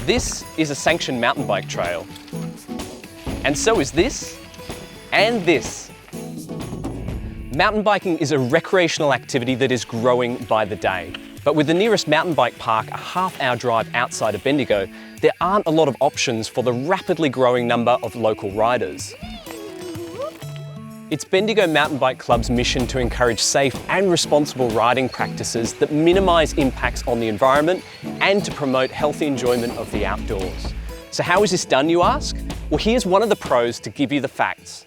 This is a sanctioned mountain bike trail. And so is this, and this. Mountain biking is a recreational activity that is growing by the day. But with the nearest mountain bike park a half-hour drive outside of Bendigo, there aren't a lot of options for the rapidly growing number of local riders. It's Bendigo Mountain Bike Club's mission to encourage safe and responsible riding practices that minimise impacts on the environment and to promote healthy enjoyment of the outdoors. So how is this done, you ask? Well, here's one of the pros to give you the facts.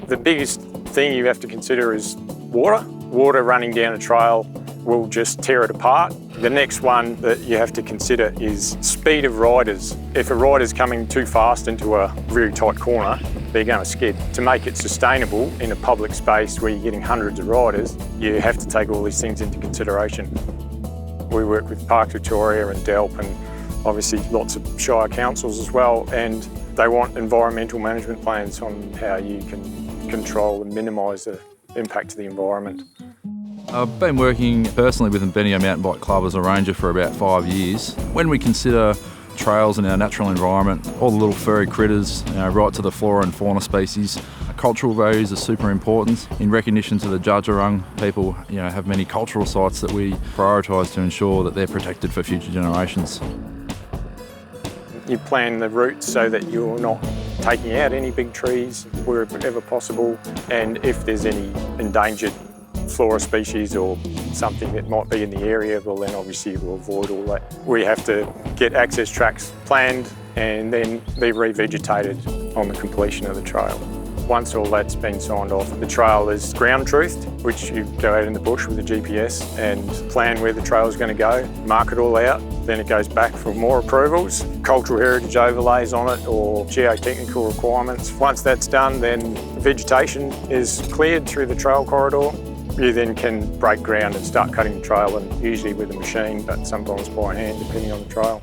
The biggest thing you have to consider is water. Water running down a trail will just tear it apart. The next one that you have to consider is speed of riders. If a rider's coming too fast into a really tight corner, they're going to skid. To make it sustainable in a public space where you're getting hundreds of riders, you have to take all these things into consideration. We work with Parks Victoria and DELP and obviously lots of Shire councils as well, and they want environmental management plans on how you can control and minimise the impact to the environment. I've been working personally with the Bendigo Mountain Bike Club as a ranger for about 5 years. When we consider trails in our natural environment, all the little furry critters, right to the flora and fauna species, cultural values are super important. In recognition to the Djadjarung people, have many cultural sites that we prioritise to ensure that they're protected for future generations. You plan the route so that you're not taking out any big trees wherever possible, and if there's any endangered flora species or something that might be in the area, well then obviously we'll avoid all that. We have to get access tracks planned and then be revegetated on the completion of the trail. Once all that's been signed off, the trail is ground truthed, which you go out in the bush with a GPS and plan where the trail is going to go, mark it all out, then it goes back for more approvals, cultural heritage overlays on it or geotechnical requirements. Once that's done, then vegetation is cleared through the trail corridor. You then can break ground and start cutting the trail, and usually with a machine, but sometimes by hand, depending on the trail.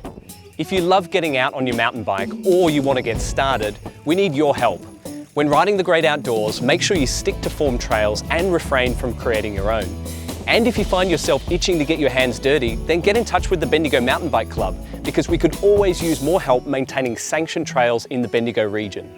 If you love getting out on your mountain bike or you want to get started, we need your help. When riding the great outdoors, make sure you stick to formed trails and refrain from creating your own. And if you find yourself itching to get your hands dirty, then get in touch with the Bendigo Mountain Bike Club, because we could always use more help maintaining sanctioned trails in the Bendigo region.